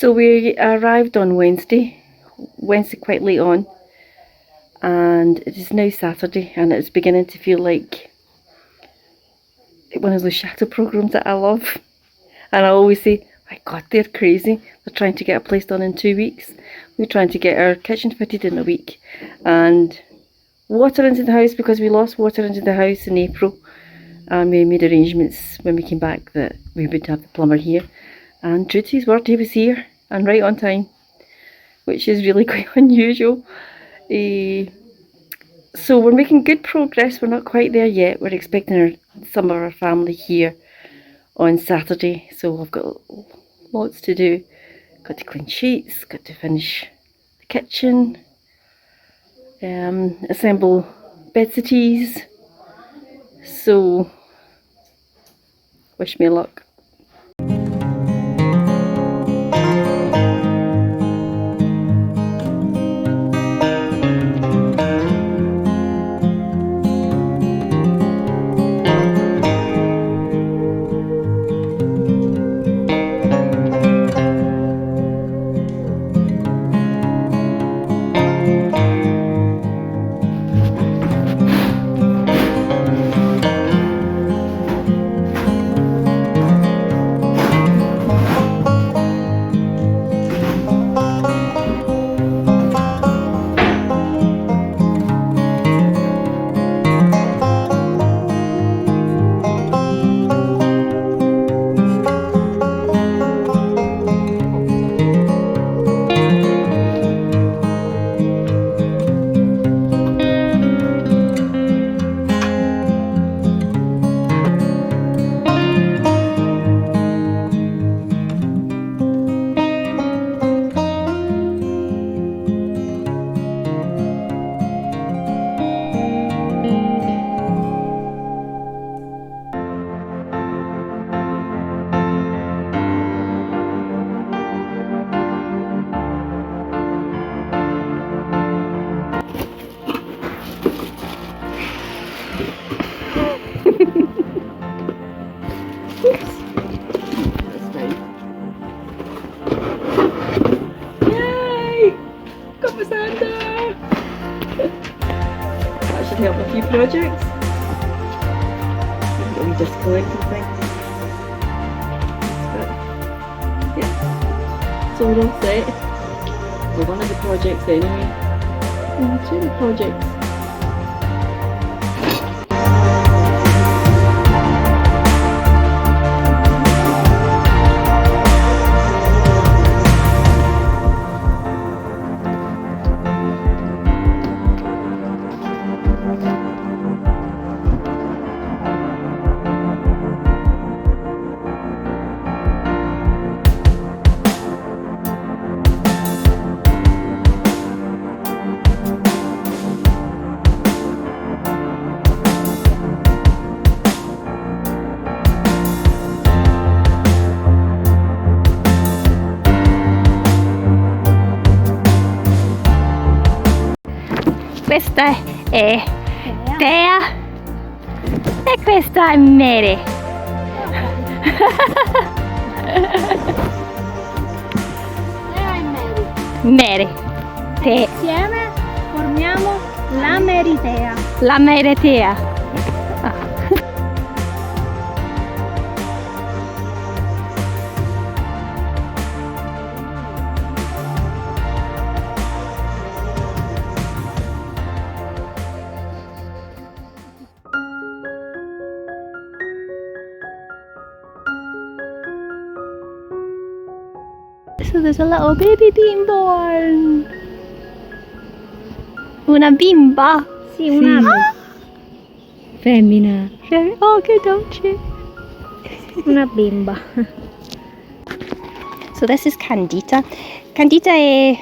So we arrived on Wednesday quite late on, and it is now Saturday, and it's beginning to feel like one of those shadow programs that I love. And I always say, my God, they're crazy. They're trying to get a place done in 2 weeks. We're trying to get our kitchen fitted in a week, and water into the house, because we lost water into the house in April. And we made arrangements when we came back that we would have the plumber here. And true to his word, he was here and right on time, which is really quite unusual. So we're making good progress. We're not quite there yet. We're expecting some of our family here on Saturday, so I've got lots to do. Got to clean sheets, got to finish the kitchen, assemble bed settees. So wish me luck. That should help a few projects. We just collecting things. But yeah, so we're all set. We're one of the projects anyway. Two of the projects. Questa è Tea e questa è Mere. Tea e Mary. Mere. Te. Insieme formiamo la Meritea. La Meretea. So there's a little baby being born. Una bimba. Sì, un anno. Femmina. Oh, che dolce. Una bimba. So this is Candita. Candita è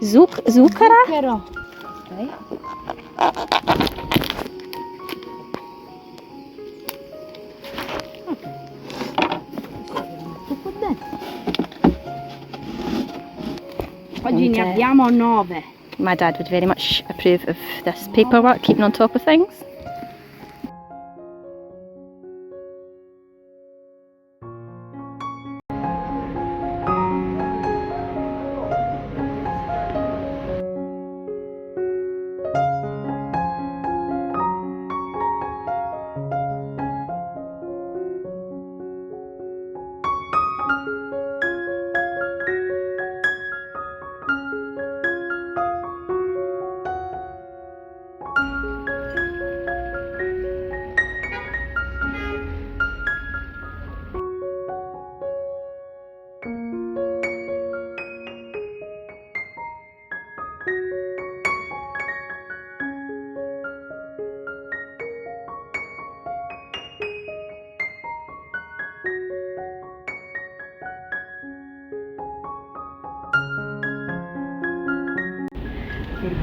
zucchero. Zucchero. Oggi ne abbiamo 9. My dad would very much approve of this paperwork, keeping on top of things.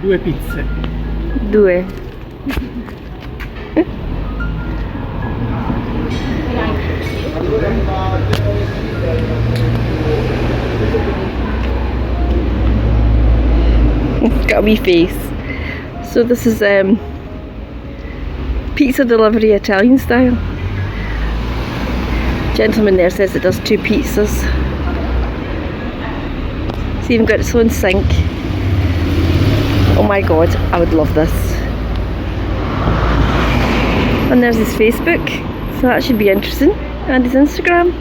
2 pizze. 2. Got a wee face. So this is pizza delivery Italian style. Gentleman there says it does 2 pizzas. It's even got its own sink. Oh my god, I would love this. And there's his Facebook, so that should be interesting. And his Instagram.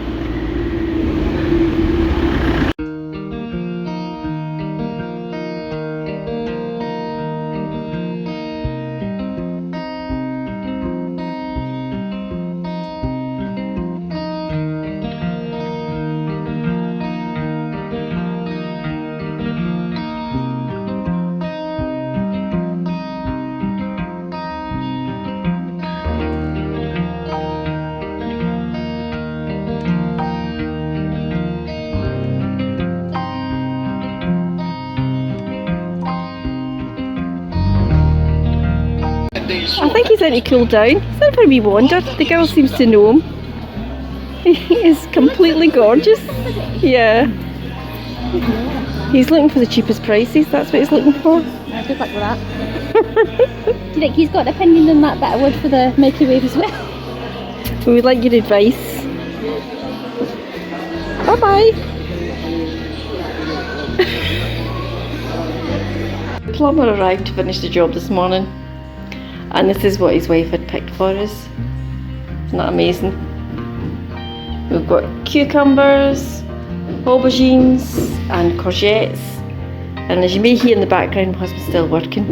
I think he's in to cool down. He's in for a wee wander. The girl seems to know him. He is completely gorgeous. Yeah. He's looking for the cheapest prices, that's what he's looking for. Good luck with that. Do you think he's got an opinion on that bit of wood for the microwave as well? We would like your advice. Bye bye. Plumber arrived to finish the job this morning, and this is what his wife had picked for us. Isn't that amazing? We've got cucumbers, aubergines and courgettes, and as you may hear in the background, my husband's still working,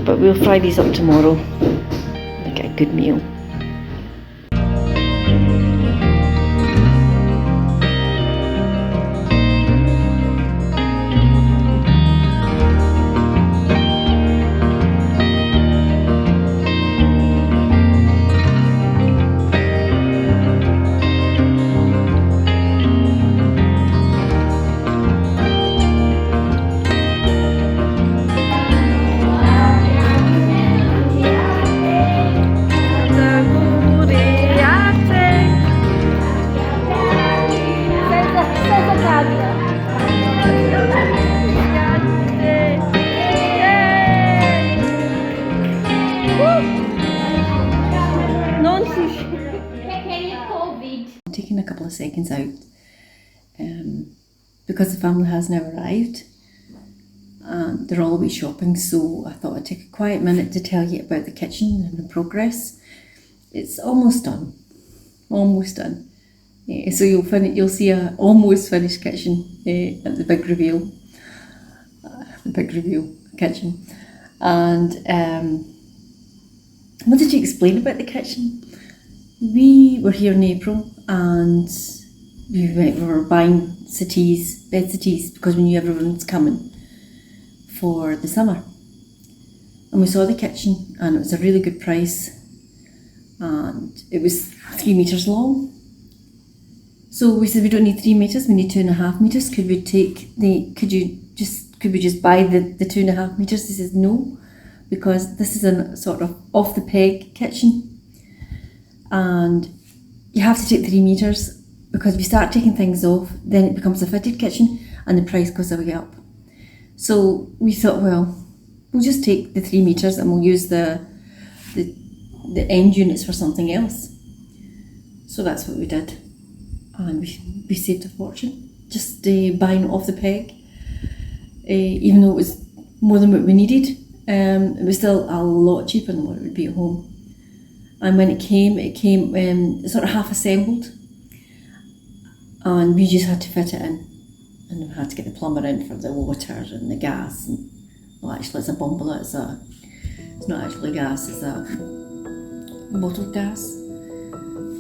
but we'll fry these up tomorrow and get a good meal. Taking a couple of seconds out because the family has now arrived and they're all away shopping, so I thought I'd take a quiet minute to tell you about the kitchen and the progress. It's almost done. Yeah, so you'll see a almost finished kitchen at the big reveal. Kitchen. And what did you explain about the kitchen? We were here in April and we were buying bed settees, because we knew everyone's coming for the summer. And we saw the kitchen and it was a really good price, and it was 3 meters long. So we said we don't need 3 meters, we need 2.5 meters. Could we just buy the 2.5 meters? He says no, because this is a sort of off the peg kitchen. And you have to take 3 meters, because if you start taking things off, then it becomes a fitted kitchen and the price goes way up. So we thought, well, we'll just take the 3 meters and we'll use the end units for something else. So that's what we did, and we saved a fortune just buying it off the peg. Even though it was more than what we needed, it was still a lot cheaper than what it would be at home. And when it came sort of half assembled, and we just had to fit it in, and we had to get the plumber in for the water and the gas. And well, actually it's a bungalow, it's not actually gas, it's a bottled gas,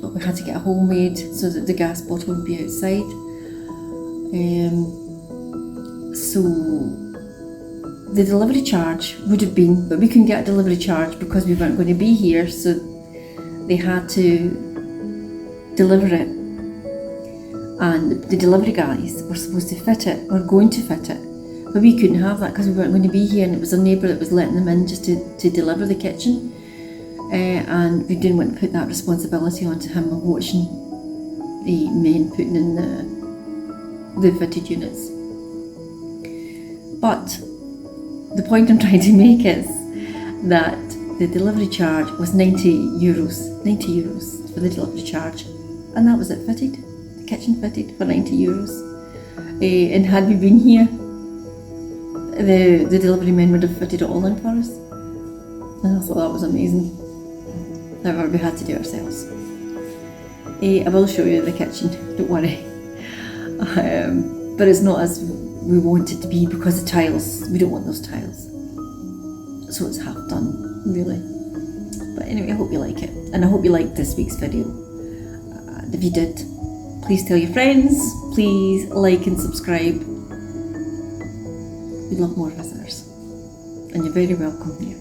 but we had to get a homemade so that the gas bottle would be outside. So the delivery charge would have been, but we couldn't get a delivery charge because we weren't going to be here, so they had to deliver it, and the delivery guys were supposed to fit it, or going to fit it, But we couldn't have that because we weren't going to be here, and it was a neighbour that was letting them in just to deliver the kitchen. And we didn't want to put that responsibility onto him of watching the men putting in the fitted units. But the point I'm trying to make is that the delivery charge was €90 for the delivery charge, and that was it fitted, the kitchen fitted for €90. And had we been here, the delivery men would have fitted it all in for us, and I thought that was amazing. However, we had to do it ourselves. I will show you the kitchen, don't worry. But it's not as we want it to be because the tiles, we don't want those tiles. So it's half done, really. But anyway, I hope you like it. And I hope you liked this week's video. If you did, please tell your friends. Please like and subscribe. We'd love more visitors. And you're very welcome here.